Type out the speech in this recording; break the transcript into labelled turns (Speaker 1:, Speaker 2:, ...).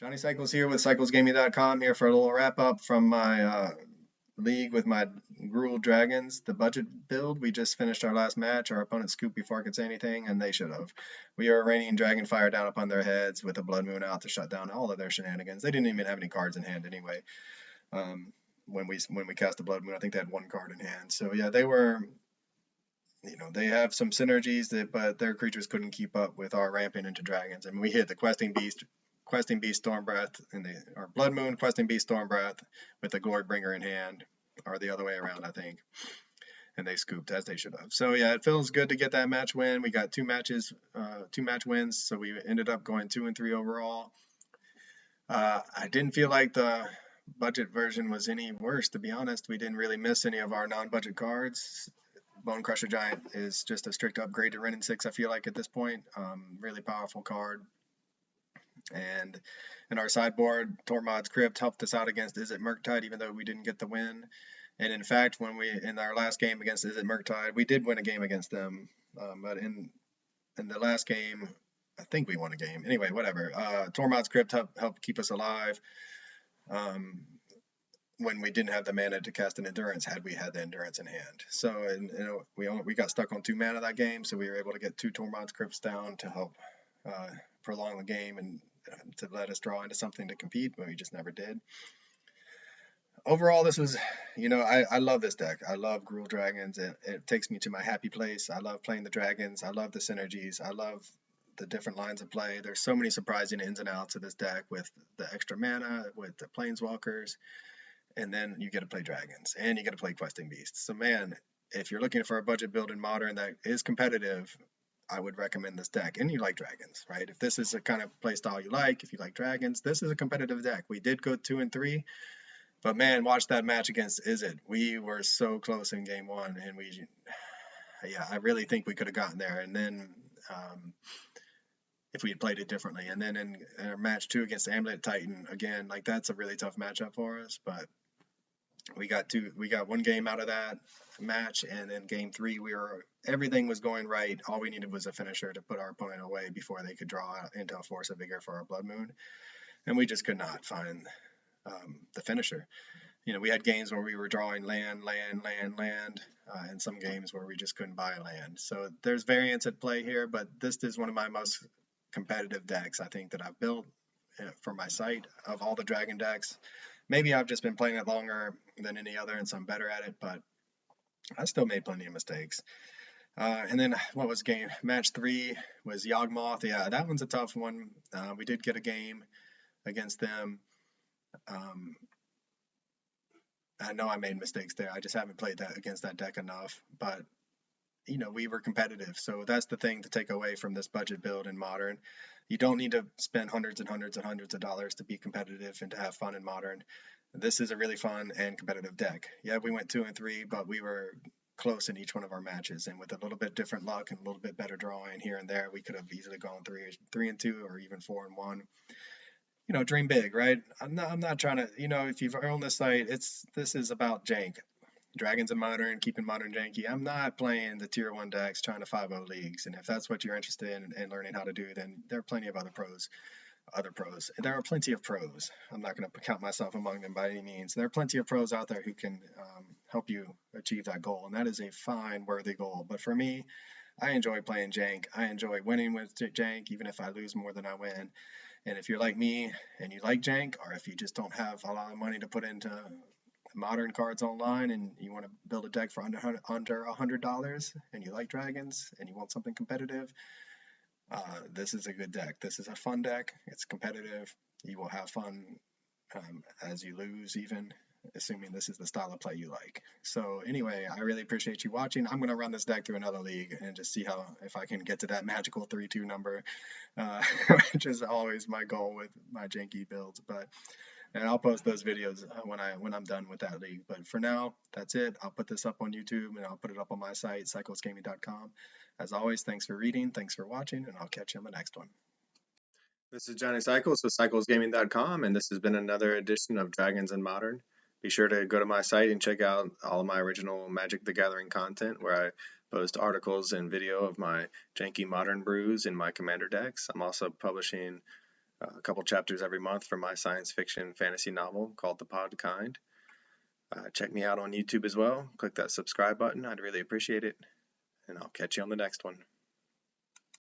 Speaker 1: Johnny Cycles here with CyclesGaming.com here for a little wrap up from my league with my Gruul Dragons, the budget build. We just finished our last match. Our opponent scooped before I could say anything, and they should have. We are raining dragon fire down upon their heads with a blood moon out to shut down all of their shenanigans. They didn't even have any cards in hand anyway. Um, when we cast the blood moon, I think they had one card in hand. So yeah, they were. They have some synergies but their creatures couldn't keep up with our ramping into dragons. And we hit the questing beast storm breath our blood moon questing beast storm breath with the glory bringer in hand, or the other way around, I think. And they scooped as they should have. So yeah, it feels good to get that match win. We got two match wins, so we ended up going 2-3 overall. I didn't feel like the budget version was any worse, to be honest. We didn't really miss any of our non-budget cards. Bone Crusher Giant is just a strict upgrade to Ren and 6, I feel like, at this point. Really powerful card. And in our sideboard, Tormod's Crypt helped us out against Is It Murktide, even though we didn't get the win. And in fact, in our last game against Is It Murktide, we did win a game against them. But in the last game, I think we won a game. Anyway, whatever. Tormod's Crypt helped keep us alive. When we didn't have the mana to cast an Endurance, had we had the Endurance in hand. So we got stuck on 2 mana that game, so we were able to get 2 Tormod's Crypts down to help prolong the game and to let us draw into something to compete, but we just never did. Overall, this was, I love this deck. I love Gruul Dragons. It takes me to my happy place. I love playing the dragons. I love the synergies. I love the different lines of play. There's so many surprising ins and outs of this deck with the extra mana, with the planeswalkers, and then you get to play dragons, and you get to play questing beasts. So man, if you're looking for a budget build in Modern that is competitive, I would recommend this deck. And you like dragons, right? If this is the kind of play style you like, if you like dragons, this is a competitive deck. We did go 2-3, but man, watch that match against Izzet. We were so close in game 1, and I really think we could have gotten there. And then if we had played it differently, and then in our match 2 against Amulet Titan, again, like that's a really tough matchup for us, but we got 1 game out of that match, and then game 3 everything was going right. All we needed was a finisher to put our opponent away before they could draw into a Force of Vigor for our blood moon, and we just could not find the finisher. We had games where we were drawing land, and some games where we just couldn't buy a land. So there's variance at play here, but this is one of my most competitive decks, I think, that I've built for my site of all the dragon decks. Maybe I've just been playing it longer than any other, and so I'm better at it, but I still made plenty of mistakes. And then what was match 3 was Yawgmoth. Yeah, that one's a tough one. We did get a game against them. I know I made mistakes there. I just haven't played that against that deck enough, but we were competitive. So that's the thing to take away from this budget build in Modern. You don't need to spend hundreds and hundreds and hundreds of dollars to be competitive and to have fun in Modern. This is a really fun and competitive deck. Yeah, we went 2-3, but we were close in each one of our matches, and with a little bit different luck and a little bit better drawing here and there, we could have easily gone 3-2 or even 4-1. Dream big, right? I'm not trying to, if you've owned this site, this is about jank. Dragons in Modern, keeping Modern janky. I'm not playing the tier 1 decks trying to 5-0 leagues, and if that's what you're interested in learning how to do, then there are plenty of other pros. There are plenty of pros. I'm not going to count myself among them by any means. There are plenty of pros out there who can help you achieve that goal, and that is a fine, worthy goal. But for me, I enjoy playing jank. I enjoy winning with jank, even if I lose more than I win. And if you're like me and you like jank, or if you just don't have a lot of money to put into Modern cards online and you want to build a deck for under $100 and you like dragons and you want something competitive, this is a good deck. This is a fun deck. It's competitive. You will have fun as you lose, even assuming this is the style of play you like. So anyway, I really appreciate you watching. I'm going to run this deck through another league and just see if I can get to that magical 3-2 number, which is always my goal with my janky builds. And I'll post those videos when I'm done with that league. But for now, that's it. I'll put this up on YouTube, and I'll put it up on my site, cyclesgaming.com. As always, thanks for reading, thanks for watching, and I'll catch you on the next one. This is Johnny Cycles with cyclesgaming.com, and this has been another edition of Dragons in Modern. Be sure to go to my site and check out all of my original Magic the Gathering content, where I post articles and video of my janky Modern brews and my commander decks. I'm also publishing a couple chapters every month from my science fiction fantasy novel called The Pod Kind. Check me out on YouTube as well. Click that subscribe button. I'd really appreciate it. And I'll catch you on the next one.